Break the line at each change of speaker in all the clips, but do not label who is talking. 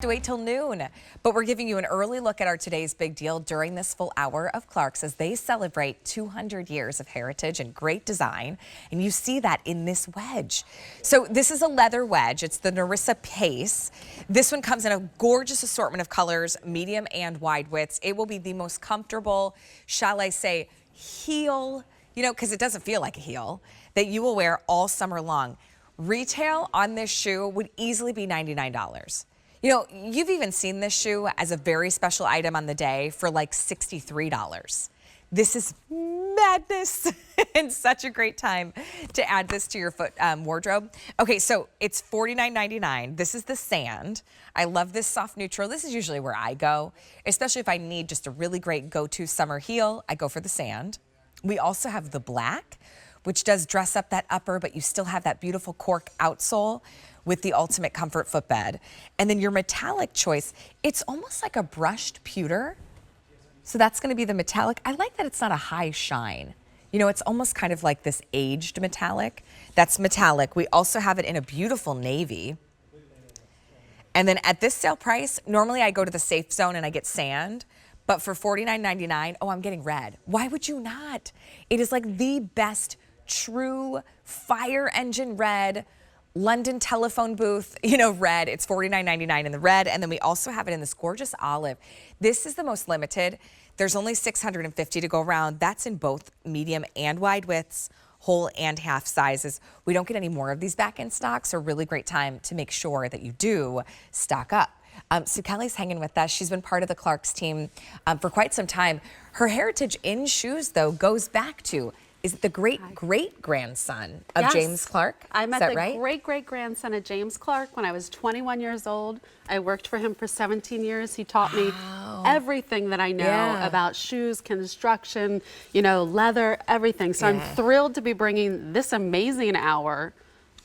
To wait till noon, but we're giving you an early look at our today's big deal during this full hour of Clarks as they celebrate 200 years of heritage and great design, and you see that in this wedge. So this is a leather wedge. It's the Nerisa Pace. This one comes in a gorgeous assortment of colors, medium and wide widths. It will be the most comfortable, shall I say, heel, because it doesn't feel like a heel, that you will wear all summer long. Retail on this shoe would easily be $99. You've even seen this shoe as a very special item on the day for like $63. This is madness and such a great time to add this to your foot wardrobe. Okay, so it's $49.99. This is the sand. I love this soft neutral. This is usually where I go, especially if I need just a really great go-to summer heel. I go for the sand. We also have the black, which does dress up that upper, but you still have that beautiful cork outsole with the ultimate comfort footbed. And then your metallic choice, it's almost like a brushed pewter. So that's gonna be the metallic. I like that it's not a high shine. It's almost kind of like this aged metallic. That's metallic. We also have it in a beautiful navy. And then at this sale price, normally I go to the safe zone and I get sand, but for $49.99, oh, I'm getting red. Why would you not? It is like the best true fire engine red, London telephone booth, red. It's $49.99 in the red. And then we also have it in this gorgeous olive. This is the most limited. There's only 650 to go around. That's in both medium and wide widths, whole and half sizes. We don't get any more of these back in stock, so a really great time to make sure that you do stock up. So Kelly's hanging with us. She's been part of the Clarks team for quite some time. Her heritage in shoes, though, goes back to is it the great-great-grandson of
Yes.
James Clark?
I met
the
right? great-great-grandson of James Clark when I was 21 years old. I worked for him for 17 years. He taught me everything that I know about shoes, construction, leather, everything. So I'm thrilled to be bringing this amazing hour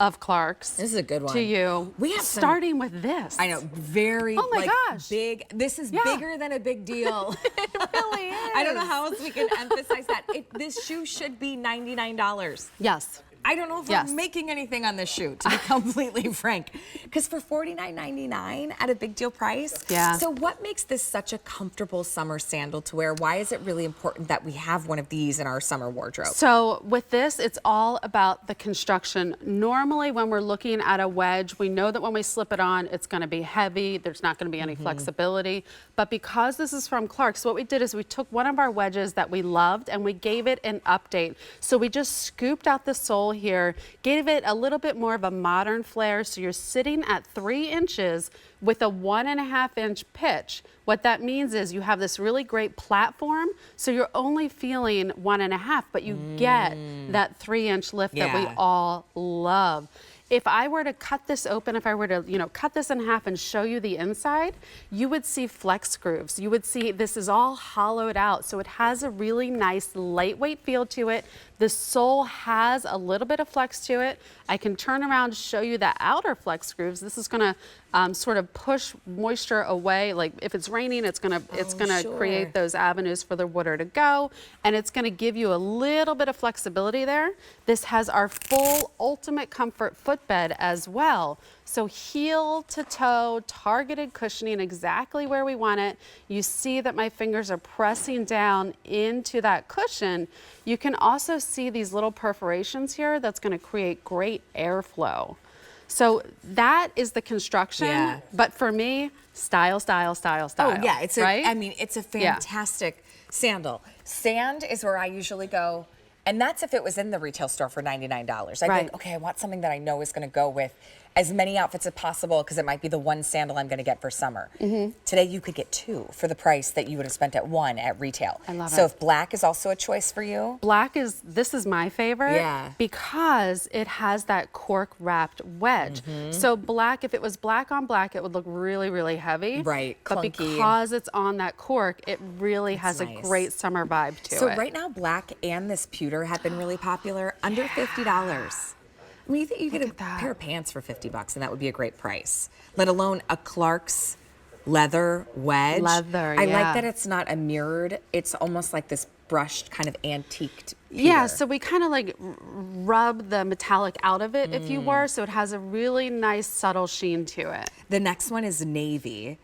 of Clarks.
This is a good one.
To you.
We have
starting with this.
I know, very
gosh.
big. This is bigger than a big deal.
It really is.
I don't know how else we can emphasize that. This shoe should be $99.
Yes.
I don't know if we're making anything on this shoe, to be completely frank. Because for $49.99 at a big deal price.
Yeah.
So what makes this such a comfortable summer sandal to wear? Why is it really important that we have one of these in our summer wardrobe?
So with this, it's all about the construction. Normally when we're looking at a wedge, we know that when we slip it on, it's gonna be heavy. There's not gonna be any flexibility. But because this is from Clarks, what we did is we took one of our wedges that we loved and we gave it an update. So we just scooped out the sole here, gave it a little bit more of a modern flair. So you're sitting at 3 inches with a 1.5 inch pitch. What that means is you have this really great platform. So you're only feeling 1.5, but you get that 3 inch lift that we all love. If I were to cut this open, if I were to, cut this in half and show you the inside, you would see flex grooves. You would see this is all hollowed out. So it has a really nice lightweight feel to it. The sole has a little bit of flex to it. I can turn around to show you the outer flex grooves. This is gonna sort of push moisture away. Like if it's raining, it's gonna create those avenues for the water to go, and it's gonna give you a little bit of flexibility there. This has our full ultimate comfort footbed as well. So heel to toe, targeted cushioning exactly where we want it. You see that my fingers are pressing down into that cushion. You can also see these little perforations here that's gonna create great airflow. So that is the construction, but for me, style, style, style, style.
Oh yeah, it's
right?
It's a fantastic sandal. Sand is where I usually go, and that's if it was in the retail store for $99. I think, okay, I want something that I know is gonna go with as many outfits as possible because it might be the one sandal I'm gonna get for summer. Today you could get 2 for the price that you would have spent at 1 at retail.
I love it.
So if black is also a choice for you?
This is my favorite because it has that cork wrapped wedge. So black, if it was black on black, it would look really, really heavy.
Right,
But
clunky.
because it's on that cork, it really has a great summer vibe to it.
So right now, black and this pewter have been really popular, under $50. I mean, you think you get a pair of pants for $50 and that would be a great price, let alone a Clarks leather wedge.
Leather,
I like that it's not a mirrored, it's almost like this brushed, kind of antiqued pewter.
Yeah, so we kind of like rub the metallic out of it, if you were, so it has a really nice subtle sheen to it.
The next one is navy.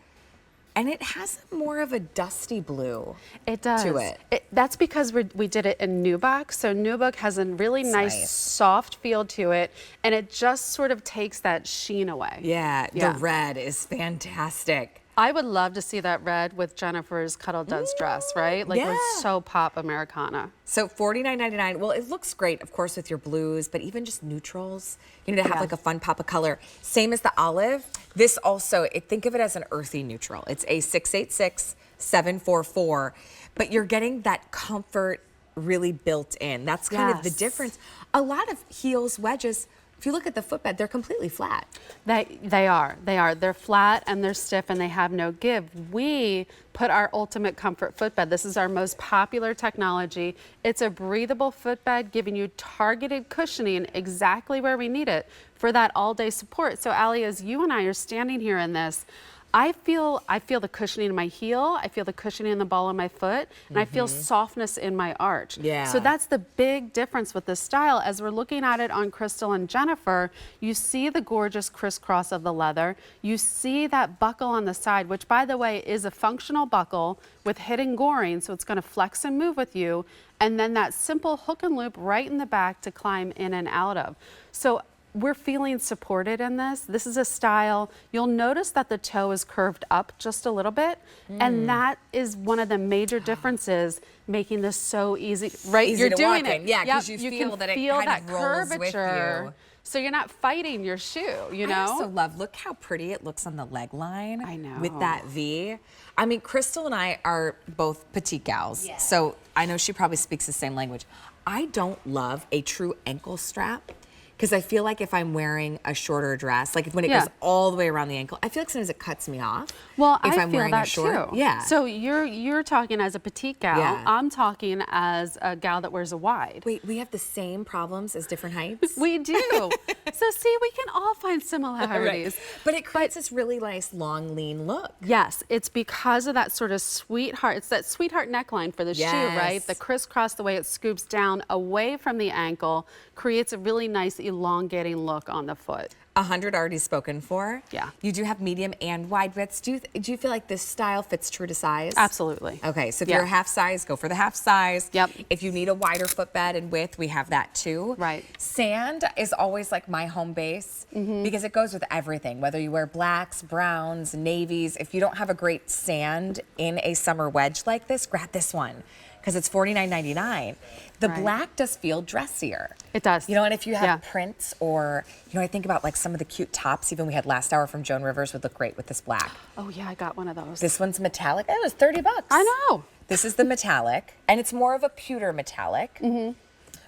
And it has more of a dusty blue.
It does.
To it.
That's because we did it in nubuck. So nubuck has a really nice, soft feel to it, and it just sort of takes that sheen away.
Yeah, the red is fantastic.
I would love to see that red with Jennifer's Cuddle Duds dress, right? Like, we're so pop Americana.
So $49.99. Well, it looks great, of course, with your blues, but even just neutrals, you know, to have like a fun pop of color. Same as the olive. This also, think of it as an earthy neutral. It's a 686-744, but you're getting that comfort really built in. That's kind of the difference. A lot of heels, wedges, if you look at the footbed, they're completely flat.
They are. They're flat and they're stiff and they have no give. We put our ultimate comfort footbed. This is our most popular technology. It's a breathable footbed giving you targeted cushioning exactly where we need it for that all-day support. So Allie, as you and I are standing here in this, I feel the cushioning in my heel, I feel the cushioning in the ball of my foot, and I feel softness in my arch.
Yeah.
So that's the big difference with this style. As we're looking at it on Crystal and Jennifer, you see the gorgeous crisscross of the leather. You see that buckle on the side, which by the way is a functional buckle with hidden goring, so it's gonna flex and move with you, and then that simple hook and loop right in the back to climb in and out of. So we're feeling supported in this. This is a style. You'll notice that the toe is curved up just a little bit, and that is one of the major differences making this so easy. Right,
easy
you're
to
doing
walk
it.
in. Yeah, because you feel that it kind of rolls with you.
So you're not fighting your shoe, you know?
I also love, look how pretty it looks on the leg line.
I know.
With that V. I mean, Crystal and I are both petite gals, so I know she probably speaks the same language. I don't love a true ankle strap. Because I feel like if I'm wearing a shorter dress, like when it goes all the way around the ankle, I feel like sometimes it cuts me off.
Well,
if
I
I'm
feel
wearing
that
a short.
too.
Yeah.
So you're talking as a petite gal.
Yeah.
I'm talking as a gal that wears a wide.
Wait, we have the same problems as different heights?
We do. So see, we can all find similarities.
Right. But it creates this really nice, long, lean look.
Yes, it's because of that sort of sweetheart. It's that sweetheart neckline for the shoe, right? The crisscross, the way it scoops down away from the ankle, creates a really nice elongating look on the foot.
100 already spoken for.
Yeah.
You do have medium and wide widths. Do you feel like this style fits true to size?
Absolutely.
Okay, so if you're a half size, go for the half size.
Yep.
If you need a wider footbed and width, we have that too.
Right.
Sand is always like my home base because it goes with everything, whether you wear blacks, browns, navies. If you don't have a great sand in a summer wedge like this, grab this one because it's $49.99. The black does feel dressier.
It does.
You know, and if you have prints or, you know, I think about like some of the cute tops even we had last hour from Joan Rivers would look great with this black.
Oh yeah, I got one of those.
This one's metallic. It was $30.
I know.
This is the metallic, and it's more of a pewter metallic.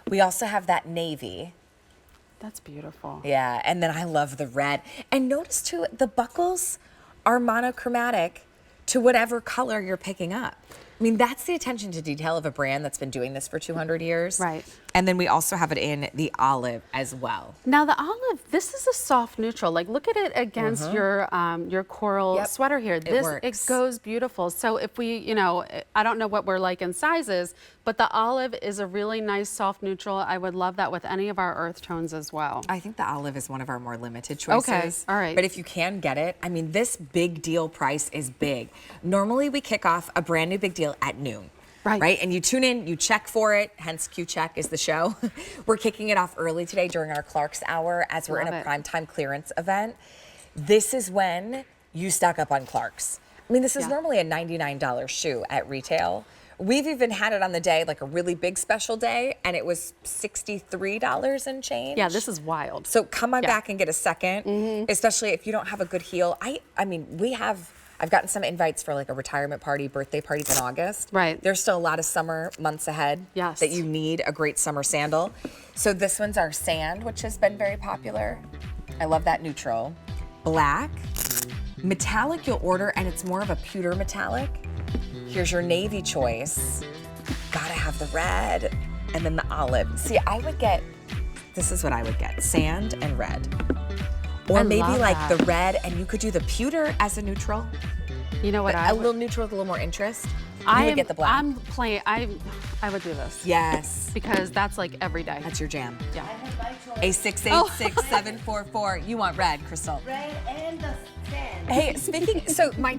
We also have that navy.
That's beautiful.
Yeah, and then I love the red. And notice too, the buckles are monochromatic to whatever color you're picking up. I mean, that's the attention to detail of a brand that's been doing this for 200 years.
Right.
And then we also have it in the olive as well.
Now the olive, this is a soft neutral. Like look at it against your coral sweater here. It goes beautiful. So if we, you know, I don't know what we're like in sizes, but the olive is a really nice soft neutral. I would love that with any of our earth tones as well.
I think the olive is one of our more limited choices.
Okay, all right.
But if you can get it, I mean, this big deal price is big. Normally we kick off a brand new big deal at noon. Right? And you tune in, you check for it, hence Q-Check is the show. We're kicking it off early today during our Clarks hour as we're in a primetime clearance event. This is when you stock up on Clarks. I mean, this is normally a $99 shoe at retail. We've even had it on the day, like a really big special day, and it was $63 and change.
Yeah, this is wild.
So come on back and get a second, especially if you don't have a good heel. I mean, I've gotten some invites for like a retirement party, birthday parties in August.
Right.
There's still a lot of summer months ahead that you need a great summer sandal. So this one's our sand, which has been very popular. I love that neutral. Black, metallic you'll order, and it's more of a pewter metallic. Here's your navy choice. Gotta have the red, and then the olive. See, this is what I would get, sand and red. Or maybe like the red, and you could do the pewter as a neutral.
You know what?
A little neutral with a little more interest. You would get the black.
I'm playing. I would do this.
Yes.
Because that's like every day.
That's your jam.
Yeah.
A686-744. You want red, Crystal.
Red and the sand.
Hey, speaking, so my